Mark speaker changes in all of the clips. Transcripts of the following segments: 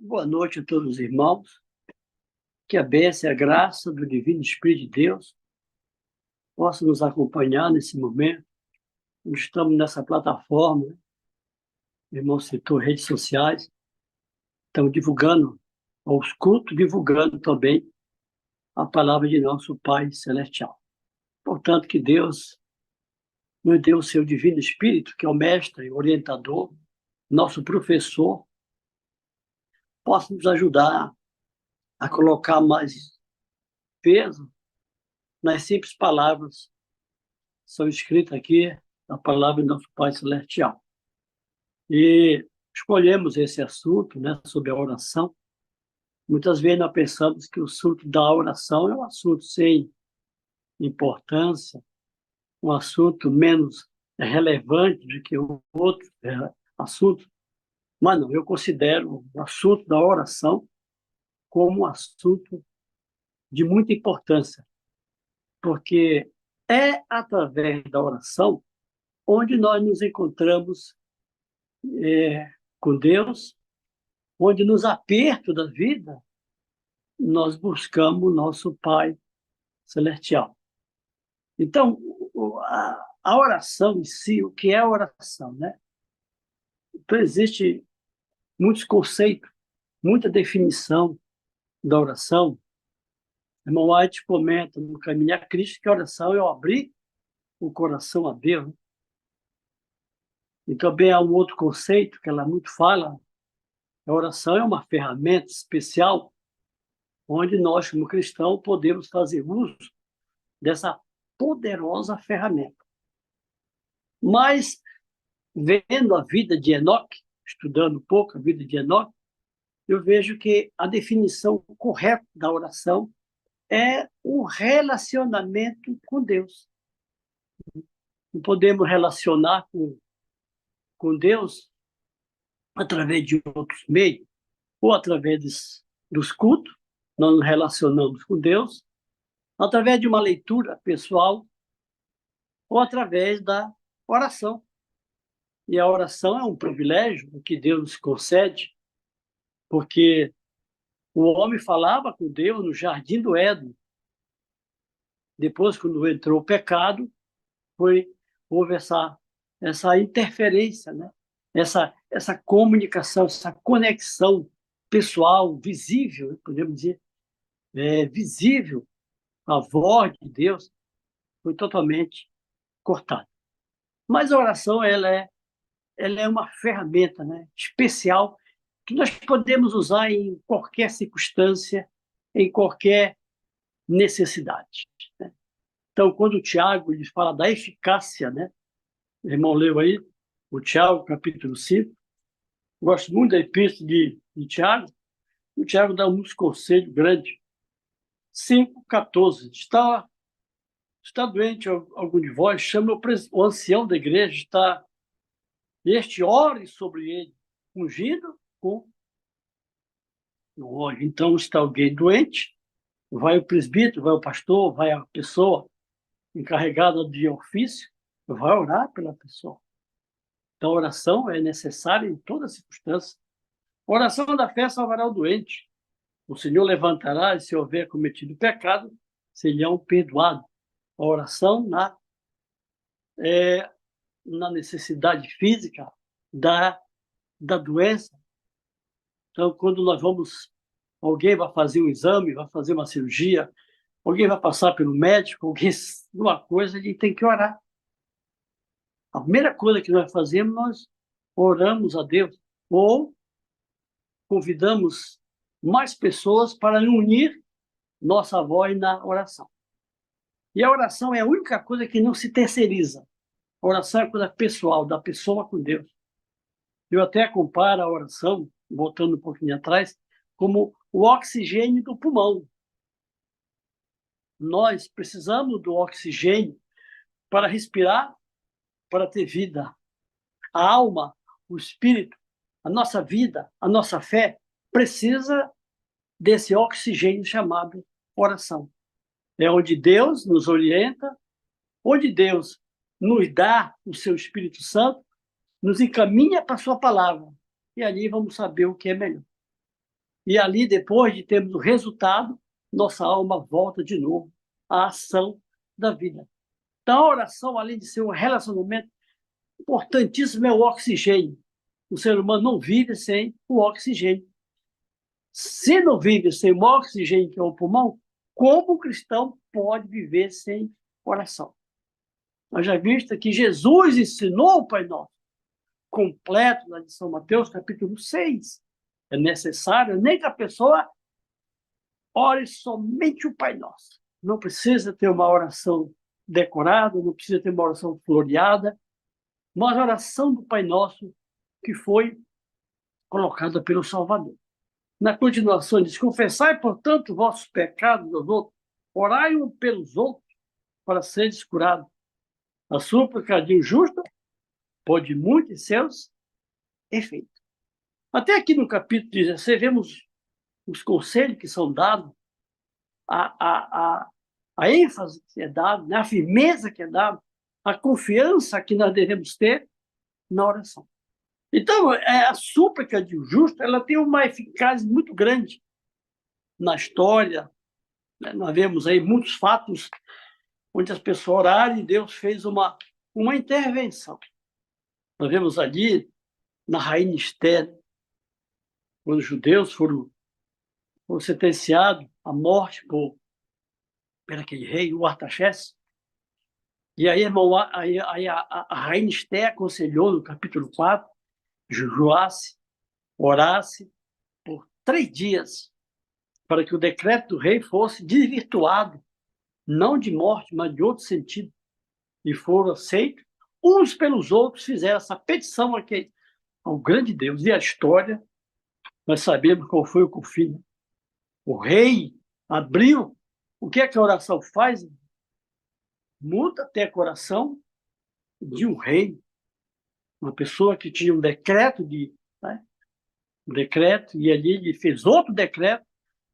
Speaker 1: Boa noite a todos os irmãos. Que a bênção e a graça do Divino Espírito de Deus possa nos acompanhar nesse momento. Nós estamos nessa plataforma, né? O irmão citou redes sociais, estamos divulgando aos cultos, divulgando também a palavra de nosso Pai Celestial. Portanto, que Deus nos dê o seu Divino Espírito, que é o mestre, orientador, nosso professor, possa nos ajudar a colocar mais peso nas simples palavras que são escritas aqui na palavra de nosso Pai Celestial. E escolhemos esse assunto, né, sobre a oração. Muitas vezes nós pensamos que o assunto da oração é um assunto sem importância, um assunto menos relevante do que o outro assunto. Mas não, eu considero o assunto da oração como um assunto de muita importância, porque é através da oração onde nós nos encontramos com Deus, onde nos apertos da vida nós buscamos o nosso Pai Celestial. Então, a oração em si, o que é a oração, né? Então, existe muitos conceitos, muita definição da oração. O irmão White comenta no Caminho a Cristo que a oração é eu abrir o coração a Deus. E também há um outro conceito que ela muito fala, a oração é uma ferramenta especial onde nós, como cristãos, podemos fazer uso dessa poderosa ferramenta. Mas, vendo a vida de Enoque, estudando um pouco a vida de Enoque, eu vejo que a definição correta da oração é um relacionamento com Deus. Não podemos relacionar com Deus através de outros meios, ou através dos cultos, nós nos relacionamos com Deus, através de uma leitura pessoal, ou através da oração. E a oração é um privilégio que Deus nos concede, porque o homem falava com Deus no jardim do Éden. Depois, quando entrou o pecado, houve essa interferência, né? essa comunicação, essa conexão pessoal, visível, podemos dizer, visível, a voz de Deus foi totalmente cortada. Mas a oração ela é uma ferramenta, né, especial que nós podemos usar em qualquer circunstância, em qualquer necessidade, né? Então, quando o Tiago ele fala da eficácia, né, o irmão leu aí, o Tiago, capítulo 5, gosto muito da epístola de Tiago, o Tiago dá uns conselhos grandes. 5,14. Está doente algum de vós, chama o ancião da igreja, este ore sobre ele, ungido com o óleo. Então, está alguém doente, vai o presbítero, vai o pastor, vai a pessoa encarregada de ofício, vai orar pela pessoa. Então, a oração é necessária em toda circunstância. A oração da fé salvará o doente. O Senhor levantará, e se houver cometido pecado, serão perdoados. A oração na necessidade física da doença. Então, quando alguém vai fazer um exame, vai fazer uma cirurgia, alguém vai passar pelo médico, uma coisa, ele tem que orar. A primeira coisa que nós fazemos, nós oramos a Deus, ou convidamos mais pessoas para unir nossa voz na oração. E a oração é a única coisa que não se terceiriza. A oração é coisa pessoal, da pessoa com Deus. Eu até comparo a oração, voltando um pouquinho atrás, como o oxigênio do pulmão. Nós precisamos do oxigênio para respirar, para ter vida. A alma, o espírito, a nossa vida, a nossa fé precisa desse oxigênio chamado oração. É onde Deus nos orienta, onde Deus nos dá o seu Espírito Santo, nos encaminha para a sua palavra. E ali vamos saber o que é melhor. E ali, depois de termos o resultado, nossa alma volta de novo à ação da vida. Então, a oração, além de ser um relacionamento importantíssimo, é o oxigênio. O ser humano não vive sem o oxigênio. Se não vive sem o oxigênio, que é o pulmão, como o cristão pode viver sem oração? Nós já vimos que Jesus ensinou o Pai Nosso, completo, lá de São Mateus, capítulo 6. É necessário nem que a pessoa ore somente o Pai Nosso. Não precisa ter uma oração decorada, não precisa ter uma oração floreada, mas a oração do Pai Nosso que foi colocada pelo Salvador. Na continuação, diz: confessai, portanto, vossos pecados aos outros, orai um pelos outros para seres curados. A súplica de um justo pode muito em seus efeitos. Até aqui no capítulo 16, vemos os conselhos que são dados, a ênfase que é dada, né? A firmeza que é dada, a confiança que nós devemos ter na oração. Então, a súplica de um justo, ela tem uma eficácia muito grande na história, né? Nós vemos aí muitos fatos onde as pessoas oraram e Deus fez uma intervenção. Nós vemos ali na rainha Esther, quando os judeus foram sentenciados à morte por aquele rei, o Artaxerxes. E aí, irmão, a rainha Esther aconselhou no capítulo 4, jejuasse, orasse por 3 dias, para que o decreto do rei fosse desvirtuado, não de morte, mas de outro sentido. E foram aceitos. Uns pelos outros fizeram essa petição ao grande Deus. E a história, nós sabemos qual foi o fim. O rei abriu. O que é que a oração faz? Muda até o coração de um rei, uma pessoa que tinha um decreto um decreto, e ali ele fez outro decreto,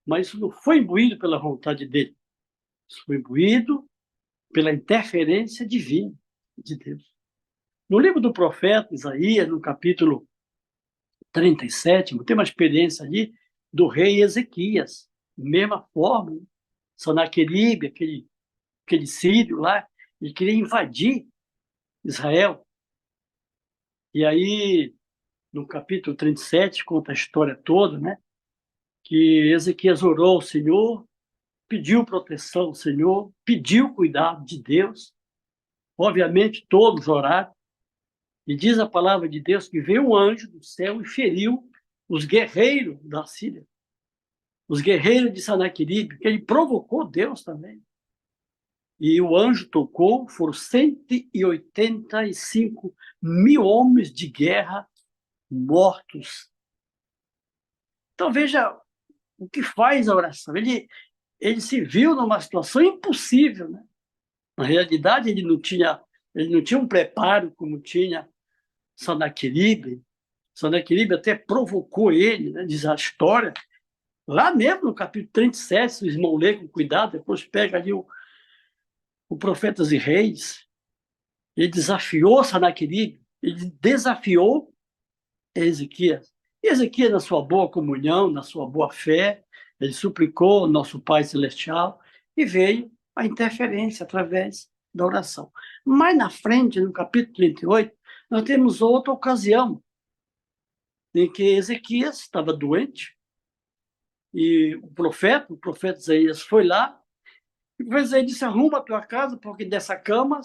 Speaker 1: mas isso não foi imbuído pela vontade dele. Isso foi imbuído pela interferência divina de Deus. No livro do profeta Isaías, no capítulo 37, tem uma experiência ali do rei Ezequias, mesma forma, né? Sanaqueribe, aquele sírio lá, ele queria invadir Israel. E aí, no capítulo 37, conta a história toda, né? Que Ezequias orou ao Senhor, pediu proteção ao Senhor, pediu cuidado de Deus. Obviamente, todos oraram. E diz a palavra de Deus que veio um anjo do céu e feriu os guerreiros da Síria, os guerreiros de Sanaqueribe, que ele provocou Deus também. E o anjo tocou, foram 185 mil homens de guerra mortos. Então, veja o que faz a oração. Ele se viu numa situação impossível, né? Na realidade, ele não tinha um preparo como tinha Sanaqueribe. Sanaqueribe até provocou ele, né? Diz a história. Lá mesmo, no capítulo 37, se o irmão lê com cuidado, depois pega ali o Profetas e Reis, ele desafiou Sanaqueribe, ele desafiou Ezequias. E Ezequias, na sua boa comunhão, na sua boa fé, ele suplicou ao nosso Pai Celestial e veio a interferência através da oração. Mais na frente, no capítulo 38, nós temos outra ocasião em que Ezequias estava doente e o profeta Isaías foi lá e o profeta Isaías disse: arruma a tua casa, porque dessa cama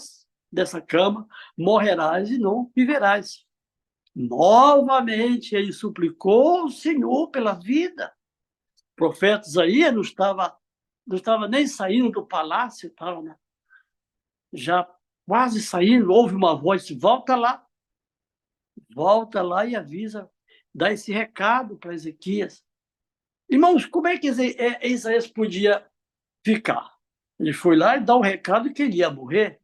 Speaker 1: morrerás e não viverás. Novamente ele suplicou ao Senhor pela vida. O profeta Isaías não estava nem saindo do palácio, estava, né? Já quase saindo, houve uma voz: volta lá e avisa, dá esse recado para Ezequias. Irmãos, como é que Isaías podia ficar? Ele foi lá e dá o recado que ele ia morrer.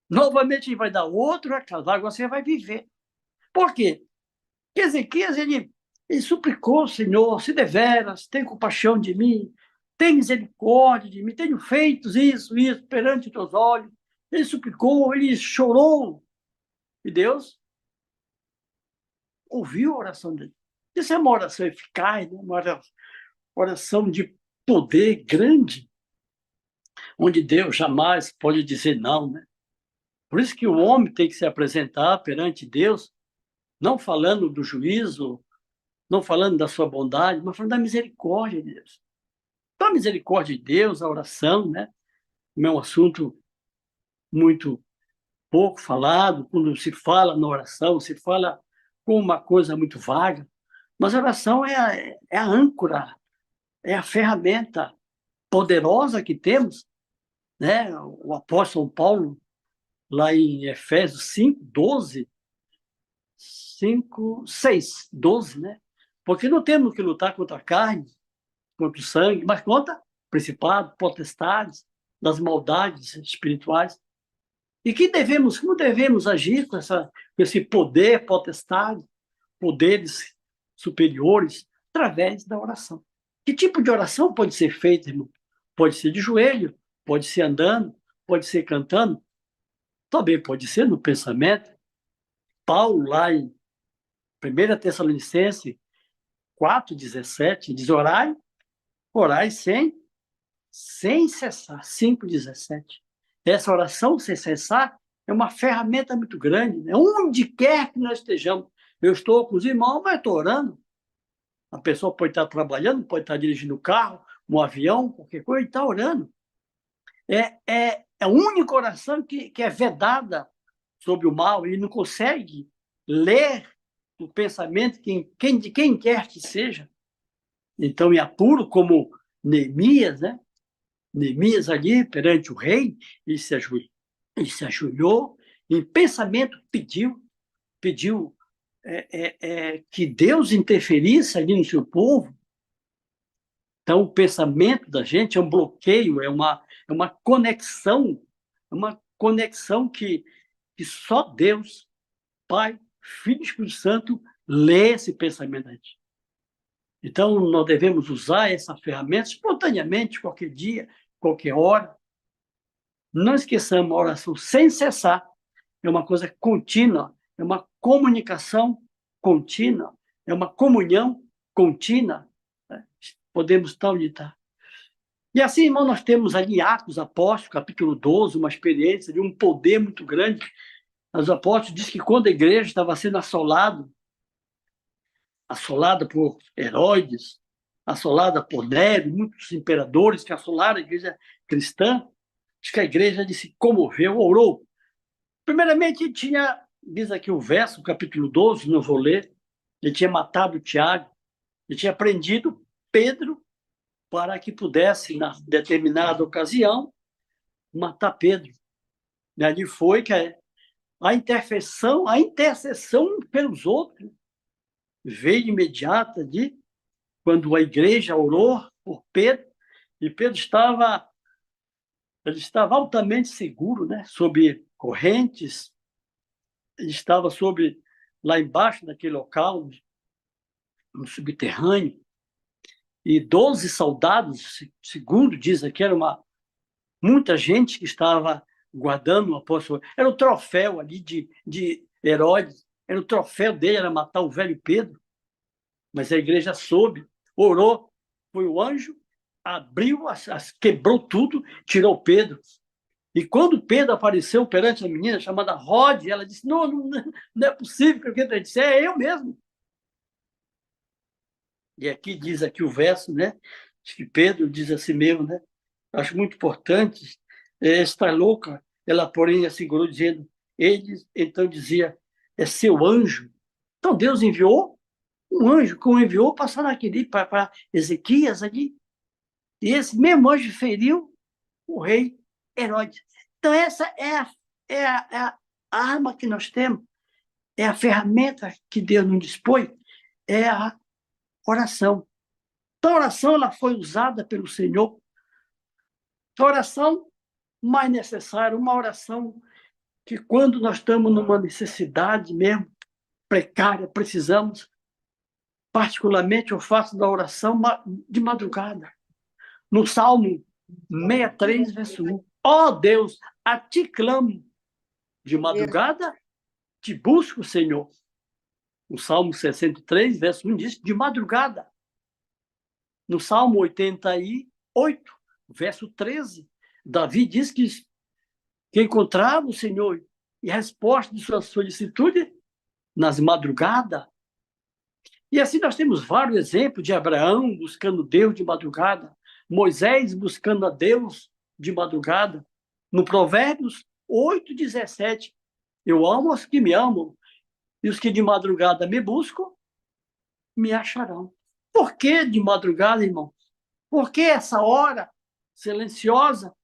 Speaker 1: Novamente ele vai dar outro recado: agora você vai viver. Por quê? Porque Ezequias, ele suplicou ao Senhor: se deveras, tem compaixão de mim, tem misericórdia de mim, tenho feito isso perante os teus olhos. Ele suplicou, ele chorou. E Deus ouviu a oração dele. Isso é uma oração eficaz, né? Uma oração de poder grande, onde Deus jamais pode dizer não, né? Por isso que o homem tem que se apresentar perante Deus, não falando do juízo, não falando da sua bondade, mas falando da misericórdia de Deus. Então, a misericórdia de Deus, a oração, né? Não é um assunto muito pouco falado. Quando se fala na oração, se fala com uma coisa muito vaga, mas a oração é a âncora, é a ferramenta poderosa que temos, né? O apóstolo Paulo, lá em Efésios 5, 12, 5, 6, 12, né? Porque não temos que lutar contra a carne, contra o sangue, mas contra principados, potestades, das maldades espirituais. E como devemos agir com esse poder, potestade, poderes superiores, através da oração. Que tipo de oração pode ser feita, irmão? Pode ser de joelho, pode ser andando, pode ser cantando, também pode ser no pensamento. Paulo, lá em 1 Tessalonicenses 4,17, diz: orai sem cessar. 5,17. Essa oração sem cessar é uma ferramenta muito grande, né? Onde quer que nós estejamos. Eu estou com os irmãos, mas estou orando. A pessoa pode estar trabalhando, pode estar dirigindo o carro, um avião, qualquer coisa, e está orando. É a única oração que é vedada sobre o mal, ele não consegue ler o pensamento de quem quer que seja. Então, em apuro, como Neemias, né? Neemias ali, perante o rei, ele se ajoelhou, em pensamento pediu que Deus interferisse ali no seu povo. Então, o pensamento da gente é um bloqueio, é uma conexão que só Deus, Pai, Filho e Espírito Santo, lê esse pensamento da gente. Então, nós devemos usar essa ferramenta espontaneamente, qualquer dia, qualquer hora. Não esqueçamos, a oração sem cessar é uma coisa contínua, é uma comunicação contínua, é uma comunhão contínua. Né? Podemos estar onde está. E assim, irmão, nós temos ali Atos Apóstolos, capítulo 12, uma experiência de um poder muito grande. Os apóstolos dizem que quando a igreja estava sendo assolada por Herodes, assolada por Nero, muitos imperadores que assolaram a igreja cristã, diz que a igreja se comoveu, orou. Primeiramente, diz aqui o verso, capítulo 12, não vou ler, ele tinha matado Tiago, ele tinha prendido Pedro para que pudesse, na determinada ocasião, matar Pedro. E ali foi que a intercessão pelos outros veio imediata quando a igreja orou por Pedro, e Pedro estava altamente seguro, né, sob correntes, ele estava lá embaixo daquele local, no subterrâneo, e 12 soldados, segundo diz aqui, era muita gente que estava guardando o apóstolo. Era o troféu ali de Herodes, era o troféu dele, era matar o velho Pedro. Mas a igreja soube, orou, foi o anjo, abriu, quebrou tudo, tirou Pedro. E quando Pedro apareceu perante a menina chamada Rod, ela disse: não é possível que eu disse, é eu mesmo. E aqui diz aqui o verso, né? Que Pedro diz assim mesmo, né? Acho muito importante. Está louca, ela porém assegurou dizendo, ele então dizia, é seu anjo. Então Deus enviou um anjo, como enviou passar naquele para Ezequias ali. E esse mesmo anjo feriu o rei Herodes. Então essa é a arma que nós temos, é a ferramenta que Deus nos dispõe, é a oração. Então, a oração ela foi usada pelo Senhor. A oração mais necessária, uma oração que quando nós estamos numa necessidade mesmo, precária, precisamos, particularmente eu faço da oração de madrugada. No Salmo 63, verso 1. Ó Deus, a ti clamo, de madrugada te busco, Senhor. O Salmo 63, verso 1 diz, de madrugada. No Salmo 88, verso 13, Davi diz que encontrava o Senhor e a resposta de sua solicitude nas madrugadas. E assim nós temos vários exemplos de Abraão buscando Deus de madrugada, Moisés buscando a Deus de madrugada. No Provérbios 8:17, eu amo os que me amam, e os que de madrugada me buscam, me acharão. Por que de madrugada, irmão? Por que essa hora silenciosa?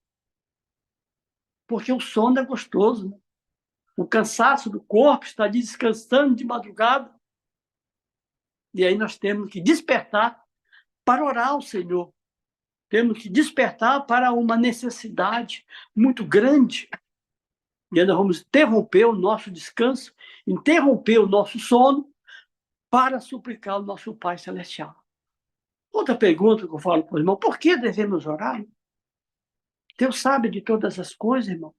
Speaker 1: Porque o sono é gostoso, né? O cansaço do corpo está descansando de madrugada. E aí nós temos que despertar para orar ao Senhor. Temos que despertar para uma necessidade muito grande. E aí nós vamos interromper o nosso descanso, interromper o nosso sono para suplicar ao nosso Pai Celestial. Outra pergunta que eu falo para o irmão, por que devemos orar? Deus sabe de todas as coisas, irmão.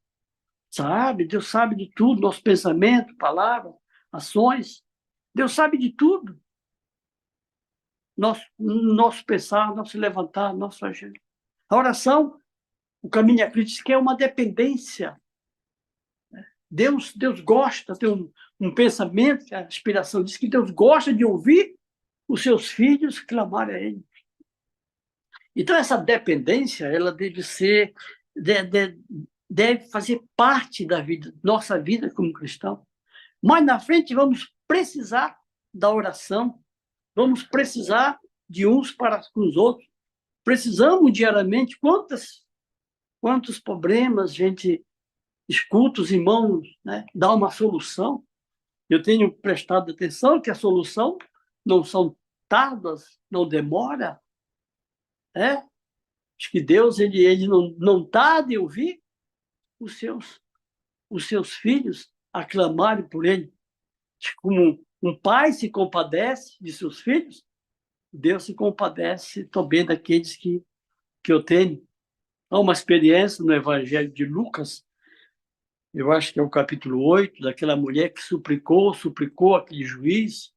Speaker 1: Sabe, Deus sabe de tudo, nosso pensamento, palavra, ações. Deus sabe de tudo. Nosso pensar, nosso levantar, nosso agir. A oração, o caminho crítico é uma dependência. Deus gosta, tem um pensamento, a inspiração diz que Deus gosta de ouvir os seus filhos clamarem a Ele. Então, essa dependência, ela deve ser, deve fazer parte da vida, nossa vida como cristão. Mais na frente, vamos precisar da oração, vamos precisar de uns para com os outros. Precisamos diariamente, quantos problemas a gente escuta os irmãos, né, dar uma solução. Eu tenho prestado atenção que a solução não são tardas, não demora. Acho que Deus ele não tarda em ouvir os seus filhos aclamarem por Ele. Como um pai se compadece de seus filhos, Deus se compadece também daqueles que eu tenho. Há uma experiência no Evangelho de Lucas, eu acho que é o capítulo 8, daquela mulher que suplicou aquele juiz,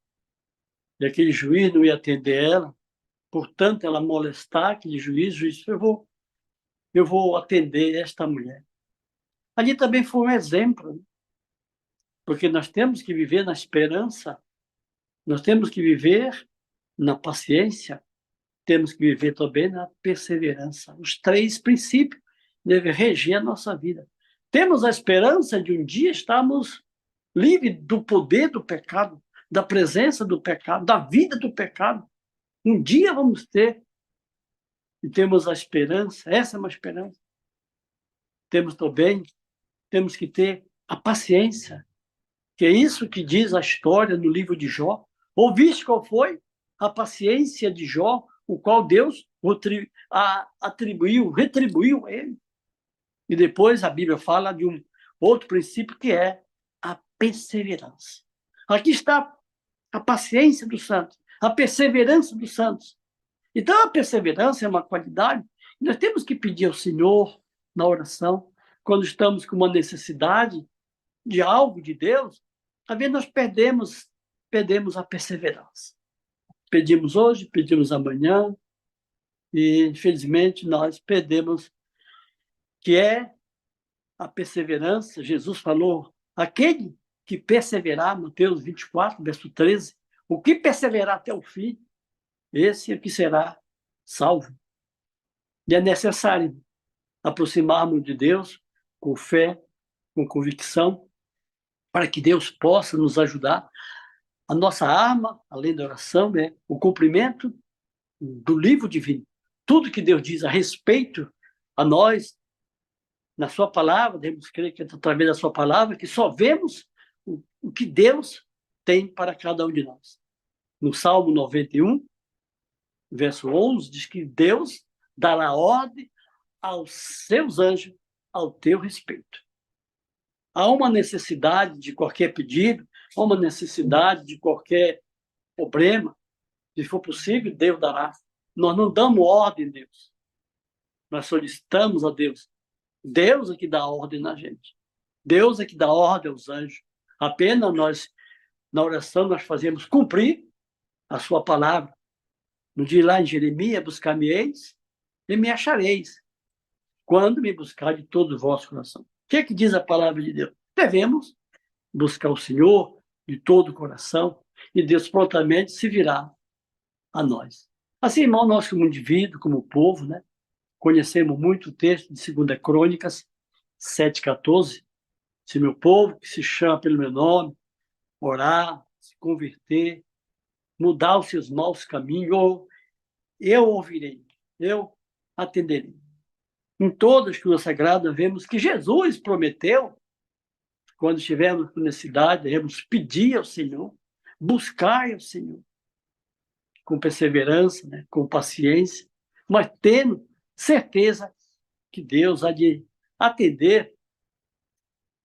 Speaker 1: e aquele juiz não ia atender ela, portanto, ela molestar aquele juiz, o juiz falou, eu vou atender esta mulher. Ali também foi um exemplo, né? Porque nós temos que viver na esperança, nós temos que viver na paciência, temos que viver também na perseverança. Os três princípios devem reger a nossa vida. Temos a esperança de um dia estarmos livres do poder do pecado, da presença do pecado, da vida do pecado. Um dia vamos ter. E temos a esperança, essa é uma esperança. Temos que ter a paciência, que é isso que diz a história no livro de Jó. Ouviste qual foi a paciência de Jó, o qual Deus retribuiu a ele. E depois a Bíblia fala de um outro princípio que é a perseverança. Aqui está a paciência dos santos, a perseverança dos santos. Então, a perseverança é uma qualidade que nós temos que pedir ao Senhor na oração, quando estamos com uma necessidade de algo de Deus, às vezes nós perdemos a perseverança. Pedimos hoje, pedimos amanhã, e, infelizmente, nós perdemos, que é a perseverança. Jesus falou, aquele que perseverar, Mateus 24, verso 13, o que perseverar até o fim, esse é que será salvo. E é necessário aproximarmos de Deus com fé, com convicção, para que Deus possa nos ajudar. A nossa arma, além da oração, é o cumprimento do livro divino. Tudo que Deus diz a respeito a nós, na sua palavra, devemos crer que é através da sua palavra que só vemos o que Deus tem para cada um de nós. No Salmo 91, verso 11, diz que Deus dará ordem aos seus anjos ao teu respeito. Há uma necessidade de qualquer pedido, há uma necessidade de qualquer problema, se for possível, Deus dará. Nós não damos ordem a Deus. Nós solicitamos a Deus. Deus é que dá ordem na gente. Deus é que dá ordem aos anjos. Apenas nós Na oração nós fazemos cumprir a sua palavra. No dia lá em Jeremias, buscar-me-eis e me achareis, quando me buscar de todo o vosso coração. O que é que diz a palavra de Deus? Devemos buscar o Senhor de todo o coração e Deus prontamente se virá a nós. Assim, irmão, nós como indivíduo, como povo, né, conhecemos muito o texto de 2 Crônicas 7,14. Se meu povo, que se chama pelo meu nome, orar, se converter, mudar os seus maus caminhos, eu ouvirei, eu atenderei. Em toda a Escritura Sagrada, vemos que Jesus prometeu, quando estivermos por necessidade, devemos pedir ao Senhor, buscar ao Senhor, com perseverança, né, com paciência, mas tendo certeza que Deus há de atender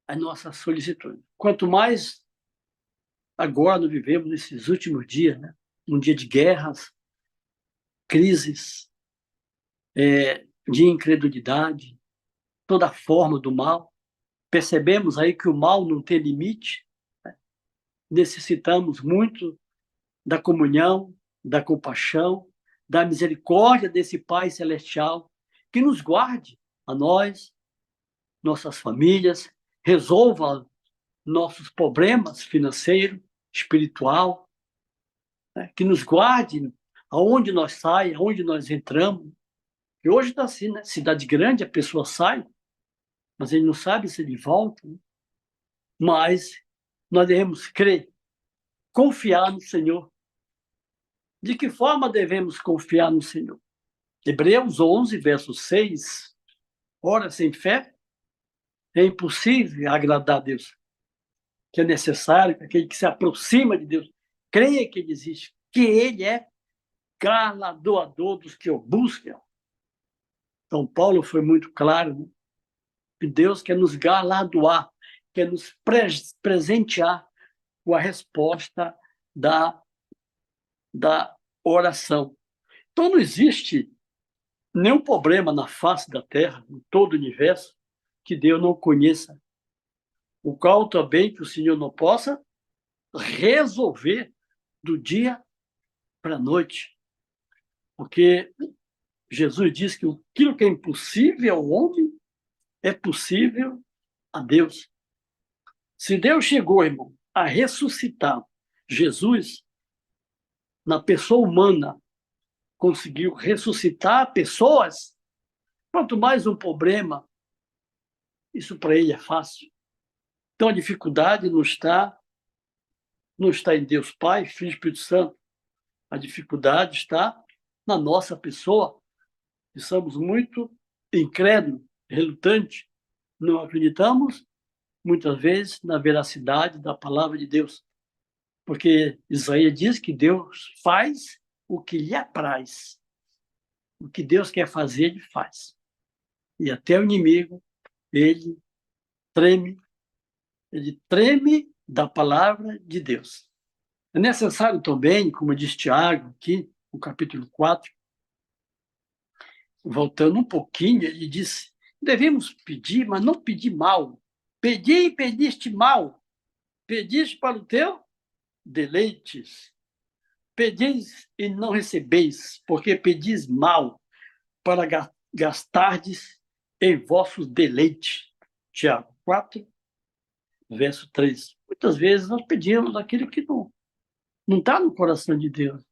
Speaker 1: as nossas solicitudes. Quanto mais agora nós vivemos nesses últimos dias, né, um dia de guerras, crises, de incredulidade, toda forma do mal. Percebemos aí que o mal não tem limite, né? Necessitamos muito da comunhão, da compaixão, da misericórdia desse Pai Celestial, que nos guarde a nós, nossas famílias, resolva nossos problemas financeiros, espiritual, né? Que nos guarde aonde nós saímos, aonde nós entramos. E hoje está assim, né? Cidade grande, a pessoa sai, mas ele não sabe se ele volta, né? Mas nós devemos crer, confiar no Senhor. De que forma devemos confiar no Senhor? Hebreus 11, verso 6. Ora, sem fé é impossível agradar a Deus. Que é necessário que aquele que se aproxima de Deus creia que ele existe, que ele é galardoador dos que o buscam. Então, Paulo foi muito claro, né? Que Deus quer nos galardoar, quer nos presentear com a resposta da oração. Então, não existe nenhum problema na face da Terra, em todo o universo, que Deus não conheça, o qual também que o Senhor não possa resolver do dia para a noite. Porque Jesus diz que aquilo que é impossível ao homem é possível a Deus. Se Deus chegou, irmão, a ressuscitar Jesus na pessoa humana, conseguiu ressuscitar pessoas, quanto mais um problema, isso para ele é fácil. Então a dificuldade não está em Deus Pai, Filho e Espírito Santo. A dificuldade está na nossa pessoa, que somos muito incrédulos, relutantes, não acreditamos muitas vezes na veracidade da palavra de Deus. Porque Isaías diz que Deus faz o que lhe apraz. O que Deus quer fazer, ele faz. E até o inimigo, ele treme da palavra de Deus. É necessário também, como diz Tiago aqui, no capítulo 4, voltando um pouquinho, ele diz: devemos pedir, mas não pedir mal. Pedi e pediste mal. Pediste para o teu deleites. Pedis e não recebeis, porque pedis mal, para gastardes em vossos deleites. Tiago 4, verso 3. Muitas vezes nós pedimos aquilo que não está no coração de Deus.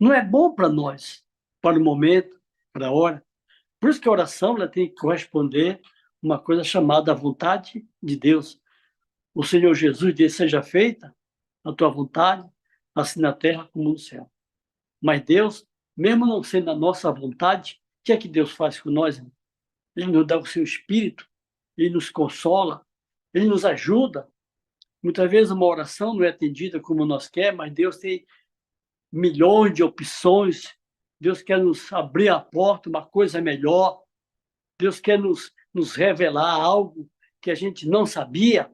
Speaker 1: Não é bom para nós, para o momento, para a hora. Por isso que a oração ela tem que corresponder a uma coisa chamada a vontade de Deus. O Senhor Jesus diz: seja feita a tua vontade, assim na terra como no céu. Mas Deus, mesmo não sendo a nossa vontade, o que é que Deus faz com nós? Ele nos dá o seu Espírito, ele nos consola, ele nos ajuda. Muitas vezes uma oração não é atendida como nós queremos, mas Deus tem milhões de opções. Deus quer nos abrir a porta, uma coisa melhor. Deus quer nos revelar algo que a gente não sabia.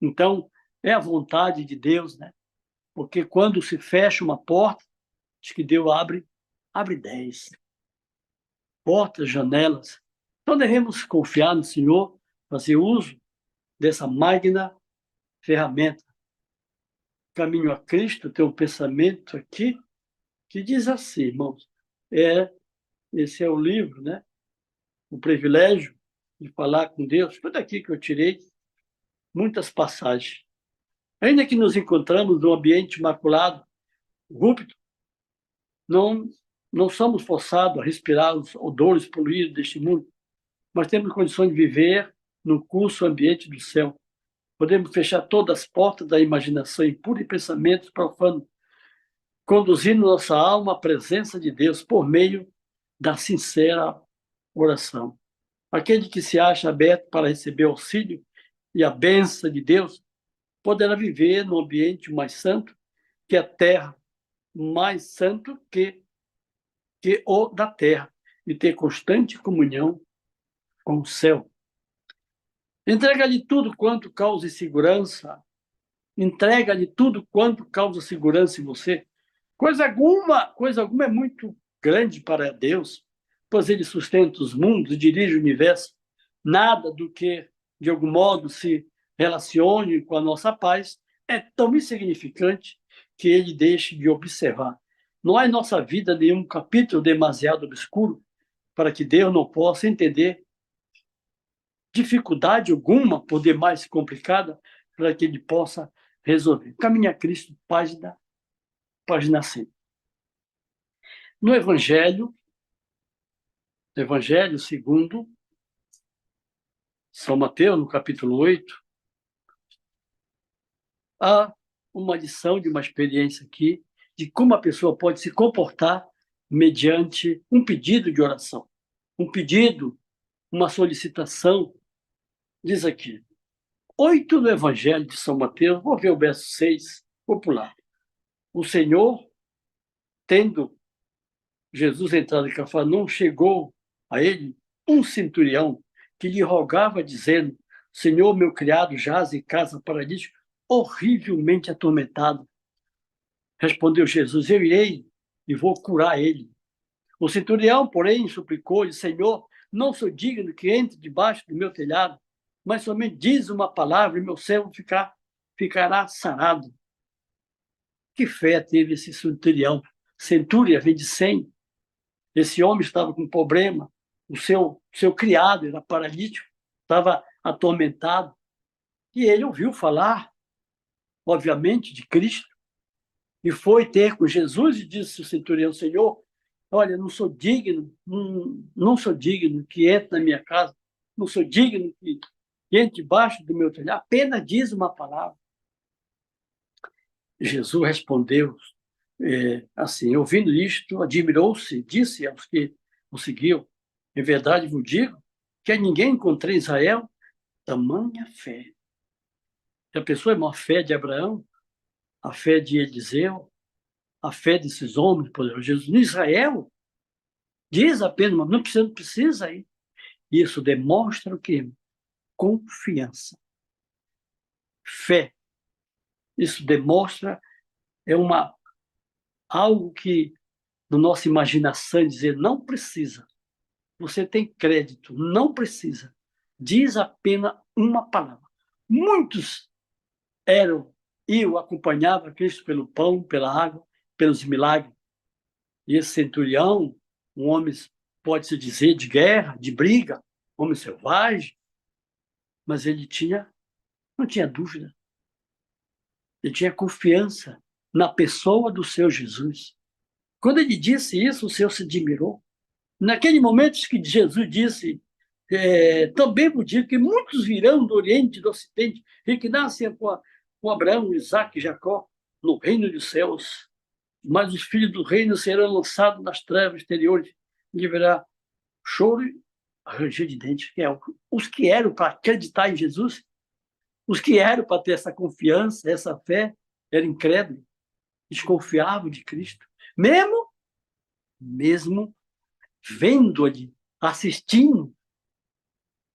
Speaker 1: Então, é a vontade de Deus, né? Porque quando se fecha uma porta, diz que Deus abre 10 portas, janelas. Então, devemos confiar no Senhor, fazer uso dessa magna ferramenta Caminho a Cristo, tem um pensamento aqui que diz assim, irmãos, esse é o livro, né? O privilégio de falar com Deus. Foi daqui que eu tirei muitas passagens. Ainda que nos encontramos num ambiente imaculado, rúpido, não, não somos forçados a respirar os odores poluídos deste mundo, mas temos condições de viver no curso ambiente do céu. Podemos fechar todas as portas da imaginação impura e pensamentos profanos, conduzindo nossa alma à presença de Deus por meio da sincera oração. Aquele que se acha aberto para receber auxílio e a bênção de Deus poderá viver num ambiente mais santo que a terra, mais santo que o da terra, e ter constante comunhão com o céu. Entrega-lhe tudo quanto causa insegurança. Entrega-lhe tudo quanto causa segurança em você. Coisa alguma é muito grande para Deus, pois ele sustenta os mundos e dirige o universo. Nada do que, de algum modo, se relacione com a nossa paz é tão insignificante que ele deixe de observar. Não há em nossa vida nenhum capítulo demasiado obscuro para que Deus não possa entender, dificuldade alguma, por demais complicada, para que ele possa resolver. Caminho a Cristo, página 100. No Evangelho segundo São Mateus, no capítulo 8, há uma lição de uma experiência aqui de como a pessoa pode se comportar mediante um pedido de oração. Um pedido, uma solicitação. Diz aqui, 8 no Evangelho de São Mateus, vou ver o verso 6, popular. O Senhor, tendo Jesus entrado em Cafarnaum, chegou a ele um centurião que lhe rogava, dizendo, Senhor, meu criado jaz em casa paralítico, horrivelmente atormentado. Respondeu Jesus, eu irei e vou curar ele. O centurião, porém, suplicou-lhe, Senhor, não sou digno que entre debaixo do meu telhado, mas somente diz uma palavra e meu servo ficará sarado. Que fé teve esse centurião? Centúria vem de 100. Esse homem estava com problema, o seu criado era paralítico, estava atormentado, e ele ouviu falar, obviamente, de Cristo, e foi ter com Jesus e disse ao centurião, Senhor, olha, não sou digno, não sou digno que entre na minha casa, não sou digno que entre debaixo do meu telhado, apenas diz uma palavra. Jesus respondeu assim, ouvindo isto, admirou-se, disse aos que o seguiam, em verdade vos digo que a ninguém encontrei em Israel tamanha fé. A pessoa é uma fé de Abraão, a fé de Eliseu, a fé desses homens poderosos. Jesus, em Israel, diz apenas, mas não precisa ir. Isso demonstra o quê? Confiança. Fé. Isso demonstra, algo que, na nossa imaginação, dizer, não precisa. Você tem crédito, não precisa. Diz apenas uma palavra. Muitos acompanhavam Cristo pelo pão, pela água, pelos milagres. E esse centurião, um homem, pode-se dizer, de guerra, de briga, homem selvagem, mas ele não tinha dúvida. Ele tinha confiança na pessoa do seu Jesus. Quando ele disse isso, o Senhor se admirou. Naquele momento que Jesus disse, também vos digo que muitos virão do Oriente e do Ocidente e que nascem com Abraão, Isaac e Jacó no reino dos céus. Mas os filhos do reino serão lançados nas trevas exteriores e haverá choro e ranger de dentes. Os que eram para acreditar em Jesus, os que eram para ter essa confiança, essa fé, eram incrédulos, desconfiavam de Cristo. Mesmo vendo-lhe, assistindo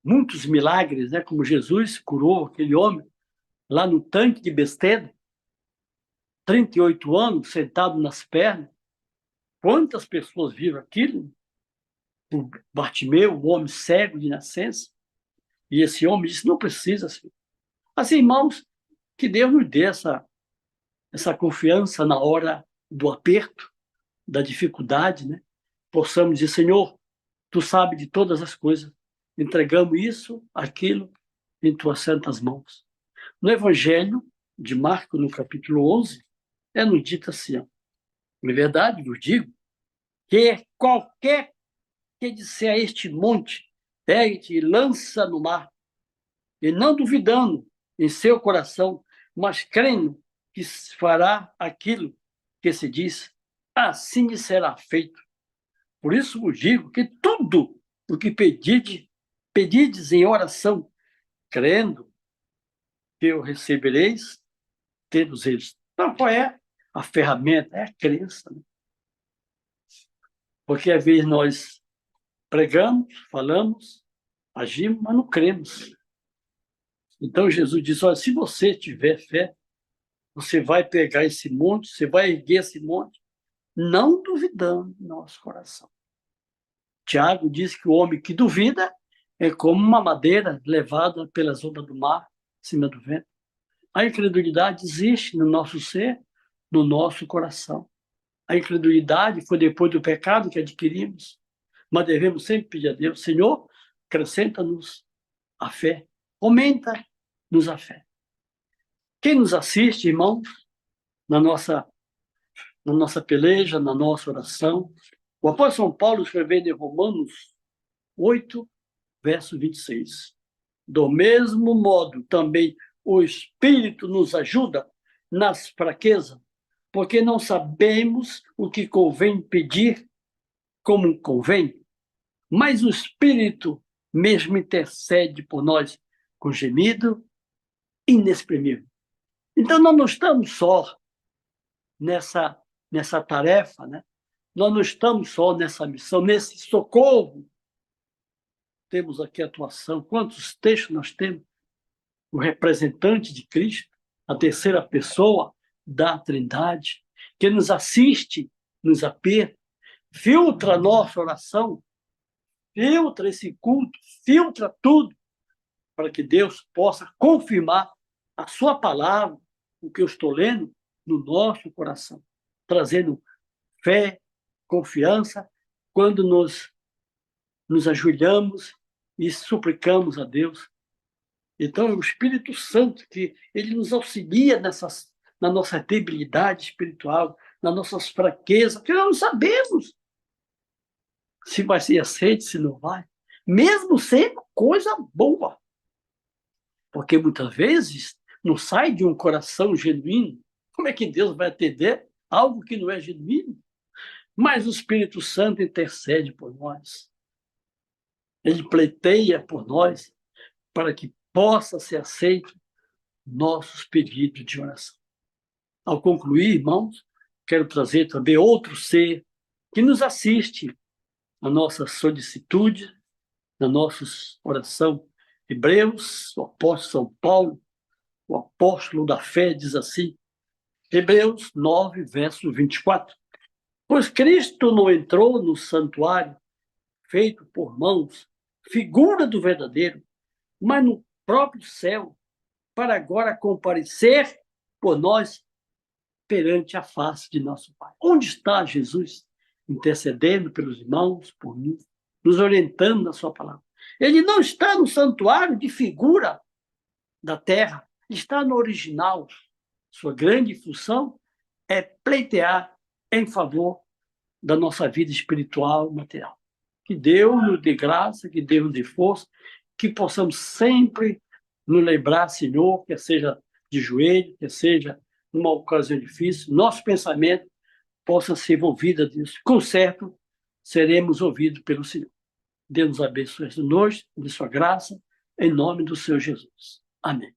Speaker 1: muitos milagres, né? Como Jesus curou aquele homem lá no tanque de Betesda, 38 anos, sentado nas pernas. Quantas pessoas viram aquilo? O Bartimeu, o homem cego de nascença. E esse homem disse, não precisa, assim. Assim, irmãos, que Deus nos dê essa confiança na hora do aperto, da dificuldade, né? Possamos dizer, Senhor, Tu sabes de todas as coisas, entregamos isso, aquilo, em Tuas santas mãos. No Evangelho de Marcos, no capítulo 11, nos dito assim, ó, é verdade, vos digo, que qualquer que disser a este monte, pegue-te e lança no mar, e não duvidando em seu coração, mas crendo que fará aquilo que se diz, assim lhe será feito. Por isso vos digo que tudo o que pedides em oração, crendo que o recebereis, tendo eles. Então, qual é a ferramenta? É a crença. Né? Porque às vezes nós pregamos, falamos, agimos, mas não cremos. Então Jesus diz, olha, se você tiver fé, você vai pegar esse monte, você vai erguer esse monte, não duvidando no nosso coração. Tiago diz que o homem que duvida é como uma madeira levada pelas ondas do mar, acima do vento. A incredulidade existe no nosso ser, no nosso coração. A incredulidade foi depois do pecado que adquirimos, mas devemos sempre pedir a Deus, Senhor, acrescenta-nos a fé, aumenta-nos a fé. Quem nos assiste, irmãos, na nossa peleja, na nossa oração, o apóstolo São Paulo escrevendo em Romanos 8, verso 26. Do mesmo modo, também o Espírito nos ajuda nas fraquezas, porque não sabemos o que convém pedir como convém, mas o Espírito mesmo intercede por nós com gemido inexprimível. Então, nós não estamos só nessa tarefa, né? Nós não estamos só nessa missão, nesse socorro. Temos aqui a atuação. Quantos textos nós temos? O representante de Cristo, a terceira pessoa da Trindade, que nos assiste nos apertos, filtra a nossa oração, filtra esse culto, filtra tudo, para que Deus possa confirmar a sua palavra, o que eu estou lendo, no nosso coração, trazendo fé, confiança, quando nos ajoelhamos e suplicamos a Deus. Então, é o Espírito Santo que ele nos auxilia na nossa debilidade espiritual, nas nossas fraquezas, porque nós não sabemos se vai ser aceito, se não vai, mesmo sendo coisa boa. Porque muitas vezes não sai de um coração genuíno. Como é que Deus vai atender algo que não é genuíno? Mas o Espírito Santo intercede por nós. Ele pleiteia por nós para que possa ser aceito nossos pedidos de oração. Ao concluir, irmãos, quero trazer também outro ser que nos assiste na nossa solicitude, na nossa oração. Hebreus, o apóstolo São Paulo, o apóstolo da fé, diz assim, Hebreus 9, verso 24. Pois Cristo não entrou no santuário feito por mãos, figura do verdadeiro, mas no próprio céu, para agora comparecer por nós perante a face de nosso Pai. Onde está Jesus? Intercedendo pelos irmãos, por mim, nos orientando na sua palavra. Ele não está no santuário de figura da terra, está no original. Sua grande função é pleitear em favor da nossa vida espiritual e material. Que Deus nos dê graça, que Deus nos dê força, que possamos sempre nos lembrar, Senhor, quer seja de joelho, quer seja numa ocasião difícil, nosso pensamento possa ser envolvido disso. Com certo, seremos ouvidos pelo Senhor. Deus nos abençoe esta noite, de sua graça, em nome do Senhor Jesus. Amém.